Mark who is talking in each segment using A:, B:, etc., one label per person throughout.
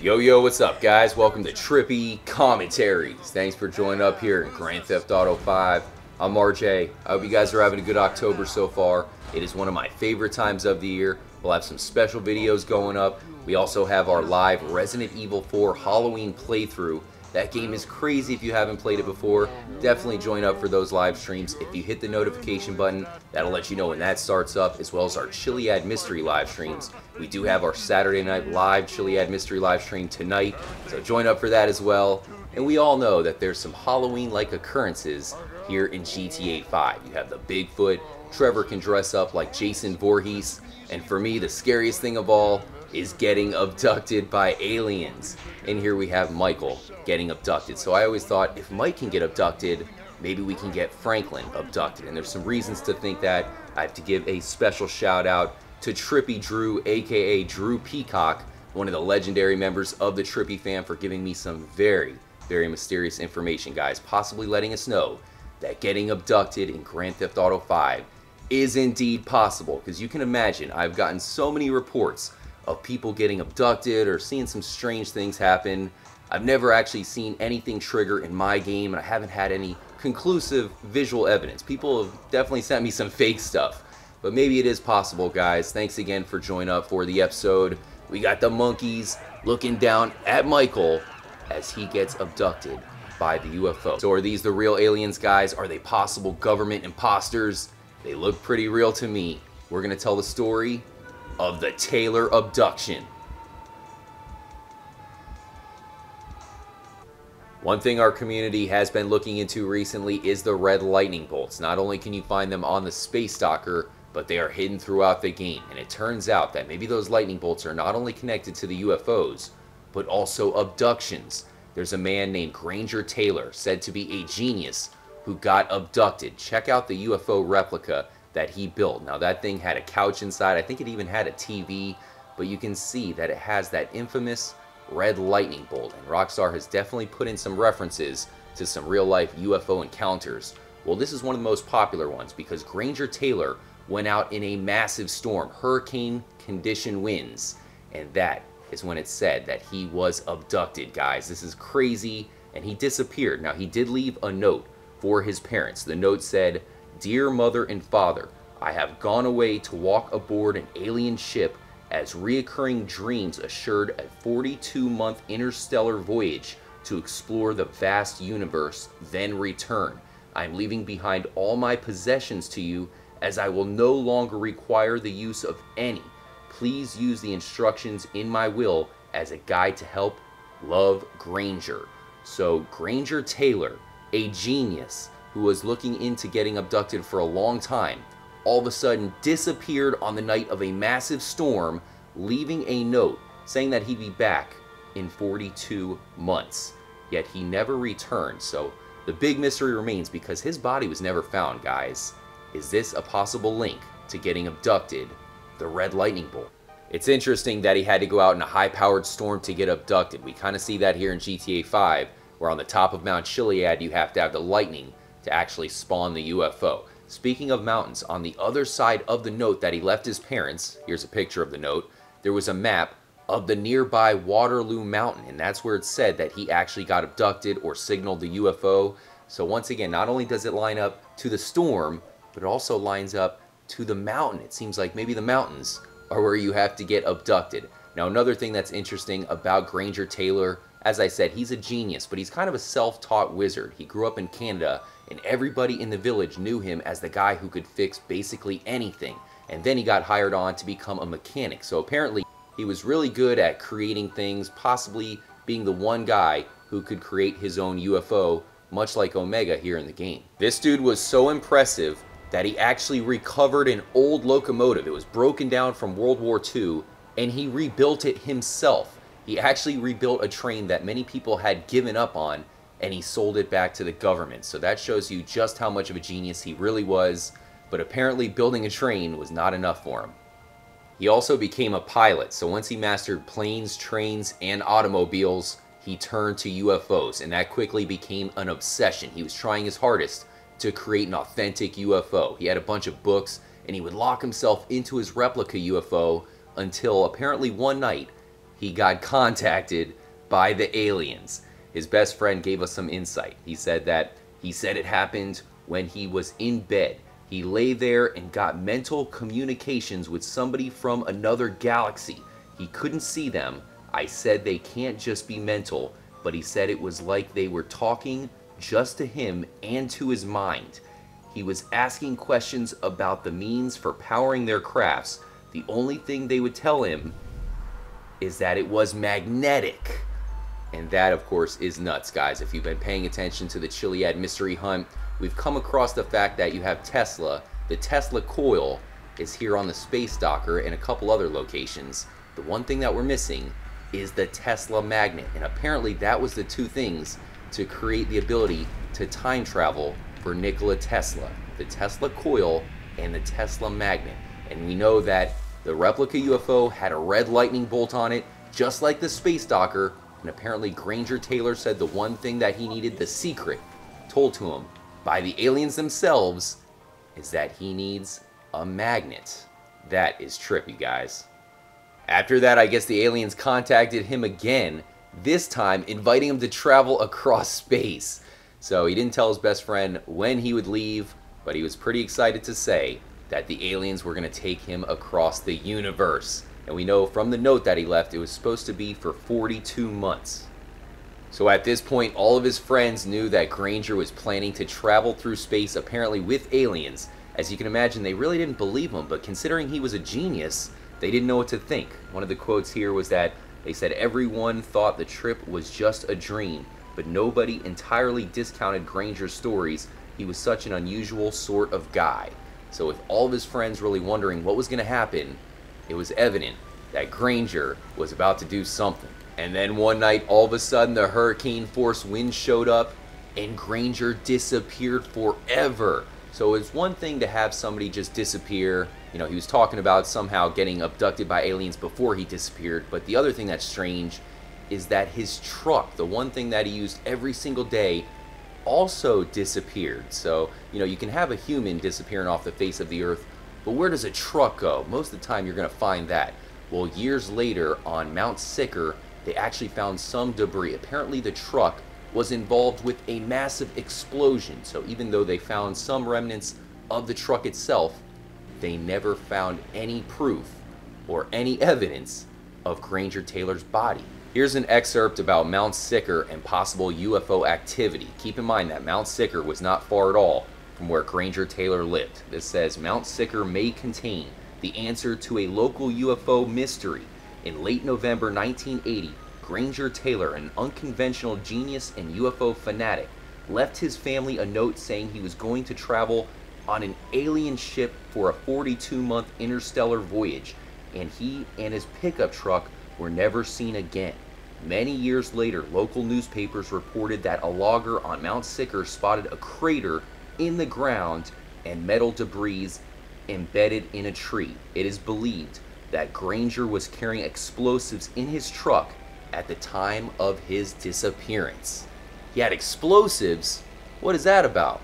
A: Yo, what's up, guys? Welcome to Trippy Commentaries. Thanks for joining up here in Grand Theft Auto 5. I'm RJ. I hope you guys are having a good October so far. It is one of my favorite times of the year. We'll have some special videos going up. We also have our live Resident Evil 4 Halloween playthrough. That game is crazy if you haven't played it before. Definitely join up for those live streams. If you hit the notification button, that'll let you know when that starts up, as well as our Chiliad mystery live streams. We do have our Saturday night live Chiliad mystery live stream tonight, so join up for that as well. And we all know that there's some Halloween-like occurrences here in GTA 5. You have the Bigfoot, Trevor can dress up like Jason Voorhees, and for me, the scariest thing of all is getting abducted by aliens. And here we have Michael getting abducted. So I always thought, if Mike can get abducted, maybe we can get Franklin abducted. And there's some reasons to think that. I have to give a special shout out to Trippy Drew, aka Drew Peacock, one of the legendary members of the Trippy fam, for giving me some very mysterious information, guys, possibly letting us know that getting abducted in Grand Theft Auto 5 is indeed possible. Because you can imagine, I've gotten so many reports of people getting abducted or seeing some strange things happen. I've never actually seen anything trigger in my game, and I haven't had any conclusive visual evidence. People have definitely sent me some fake stuff, but maybe it is possible, guys. Thanks again for joining up for the episode. We got the monkeys looking down at Michael as he gets abducted by the UFO. So are these the real aliens, guys? Are they possible government imposters? They look pretty real to me. We're gonna tell the story of the Taylor Abduction. One thing our community has been looking into recently is the red lightning bolts. Not only can you find them on the Space Stalker, but they are hidden throughout the game. And it turns out that maybe those lightning bolts are not only connected to the UFOs, but also abductions. There's a man named Granger Taylor, said to be a genius, who got abducted. Check out the UFO replica that he built. Now that thing had a couch inside. I think it even had a TV, but you can see that it has that infamous red lightning bolt, and Rockstar has definitely put in some references to some real life UFO encounters. Well, this is one of the most popular ones because Granger Taylor went out in a massive storm, hurricane condition winds, and that is when it said that he was abducted, guys. This is crazy, and he disappeared. Now, he did leave a note for his parents. The note said, "Dear mother and father, I have gone away to walk aboard an alien ship as reoccurring dreams assured a 42-month interstellar voyage to explore the vast universe, then return. I am leaving behind all my possessions to you as I will no longer require the use of any. Please use the instructions in my will as a guide to help. Love, Granger." So Granger Taylor, a genius who was looking into getting abducted for a long time, all of a sudden disappeared on the night of a massive storm, leaving a note saying that he'd be back in 42 months. Yet he never returned. So the big mystery remains because his body was never found, guys. Is this a possible link to getting abducted, the red lightning bolt? It's interesting that he had to go out in a high-powered storm to get abducted. We kind of see that here in GTA 5, where on the top of Mount Chiliad you have to have the lightning to actually spawn the UFO. Speaking of mountains, on the other side of the note that he left his parents, here's a picture of the note, there was a map of the nearby Waterloo Mountain, and that's where it said that he actually got abducted or signaled the UFO. So once again, not only does it line up to the storm, but it also lines up to the mountain. It seems like maybe the mountains are where you have to get abducted. Now, another thing that's interesting about Granger Taylor, as I said, he's a genius, but he's kind of a self-taught wizard. He grew up in Canada, and everybody in the village knew him as the guy who could fix basically anything. And then he got hired on to become a mechanic. So apparently, he was really good at creating things, possibly being the one guy who could create his own UFO, much like Omega here in the game. This dude was so impressive that he actually recovered an old locomotive. It was broken down from World War II, and he rebuilt it himself. He actually rebuilt a train that many people had given up on, and he sold it back to the government. So that shows you just how much of a genius he really was, but apparently building a train was not enough for him. He also became a pilot, so once he mastered planes, trains, and automobiles, he turned to UFOs, and that quickly became an obsession. He was trying his hardest to create an authentic UFO. He had a bunch of books, and he would lock himself into his replica UFO until apparently one night he got contacted by the aliens. His best friend gave us some insight. He said it happened when he was in bed. He lay there and got mental communications with somebody from another galaxy. He couldn't see them. I said they can't just be mental, but he said it was like they were talking just to him and to his mind. He was asking questions about the means for powering their crafts. The only thing they would tell him is that it was magnetic. And that, of course, is nuts, guys. If you've been paying attention to the Chiliad mystery hunt, we've come across the fact that you have Tesla. The Tesla Coil is here on the space docker and a couple other locations. The one thing that we're missing is the Tesla magnet. And apparently that was the two things to create the ability to time travel for Nikola Tesla. The Tesla Coil and the Tesla magnet. And we know that the replica UFO had a red lightning bolt on it, just like the space docker. And apparently Granger Taylor said the one thing that he needed, the secret, told to him by the aliens themselves, is that he needs a magnet. That is trippy, guys. After that, I guess the aliens contacted him again, this time inviting him to travel across space. So he didn't tell his best friend when he would leave, but he was pretty excited to say that the aliens were going to take him across the universe. And we know from the note that he left, it was supposed to be for 42 months. So at this point, all of his friends knew that Granger was planning to travel through space, apparently with aliens. As you can imagine, they really didn't believe him, but considering he was a genius, they didn't know what to think. One of the quotes here was that they said everyone thought the trip was just a dream, but nobody entirely discounted Granger's stories. He was such an unusual sort of guy. So with all of his friends really wondering what was going to happen, it was evident that Granger was about to do something. And then one night, all of a sudden, the hurricane force wind showed up and Granger disappeared forever. So it's one thing to have somebody just disappear. You know, he was talking about somehow getting abducted by aliens before he disappeared. But the other thing that's strange is that his truck, the one thing that he used every single day, also disappeared. So, you know, you can have a human disappearing off the face of the earth, but where does a truck go? Most of the time you're going to find that. Well, years later on Mount Sicker, they actually found some debris. Apparently the truck was involved with a massive explosion. So even though they found some remnants of the truck itself, they never found any proof or any evidence of Granger Taylor's body. Here's an excerpt about Mount Sicker and possible UFO activity. Keep in mind that Mount Sicker was not far at all from where Granger Taylor lived. This says, Mount Sicker may contain the answer to a local UFO mystery. In late November 1980, Granger Taylor, an unconventional genius and UFO fanatic, left his family a note saying he was going to travel on an alien ship for a 42-month interstellar voyage, and he and his pickup truck were never seen again. Many years later, local newspapers reported that a logger on Mount Sicker spotted a crater in the ground and metal debris embedded in a tree. It is believed that Granger was carrying explosives in his truck at the time of his disappearance. He had explosives? What is that about?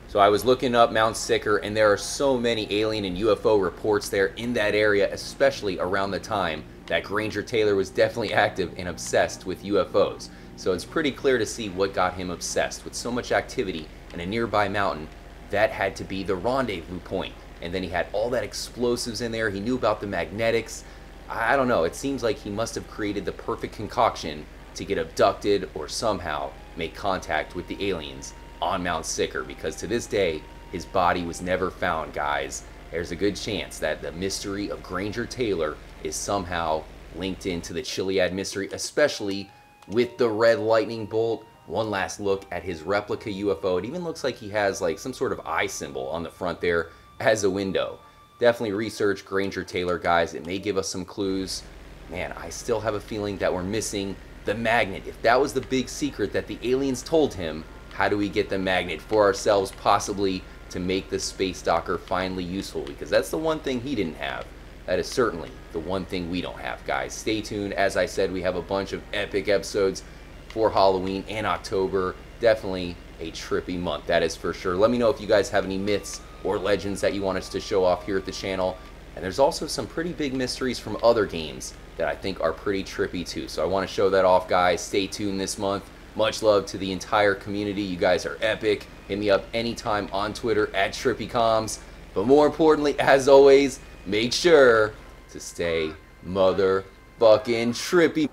A: So I was looking up Mount Sicker, and there are so many alien and UFO reports there in that area, especially around the time that Granger Taylor was definitely active and obsessed with UFOs. So it's pretty clear to see what got him obsessed. With so much activity in a nearby mountain, that had to be the rendezvous point. And then he had all that explosives in there. He knew about the magnetics. I don't know. It seems like he must have created the perfect concoction to get abducted or somehow make contact with the aliens on Mount Sicker, because to this day, his body was never found, guys. There's a good chance that the mystery of Granger Taylor is somehow linked into the Chiliad mystery, especially with the red lightning bolt. One last look at his replica UFO. It even looks like he has like some sort of eye symbol on the front there as a window. Definitely research Granger Taylor, guys. It may give us some clues. Man, I still have a feeling that we're missing the magnet. If that was the big secret that the aliens told him, how do we get the magnet for ourselves, possibly to make the space docker finally useful? Because that's the one thing he didn't have. That is certainly the one thing we don't have, guys. Stay tuned. As I said, we have a bunch of epic episodes for Halloween and October. Definitely a trippy month, that is for sure. Let me know if you guys have any myths or legends that you want us to show off here at the channel. And there's also some pretty big mysteries from other games that I think are pretty trippy too. So I want to show that off, guys. Stay tuned this month. Much love to the entire community. You guys are epic. Hit me up anytime on Twitter at TrippyComs. But more importantly, as always, make sure to stay motherfucking trippy.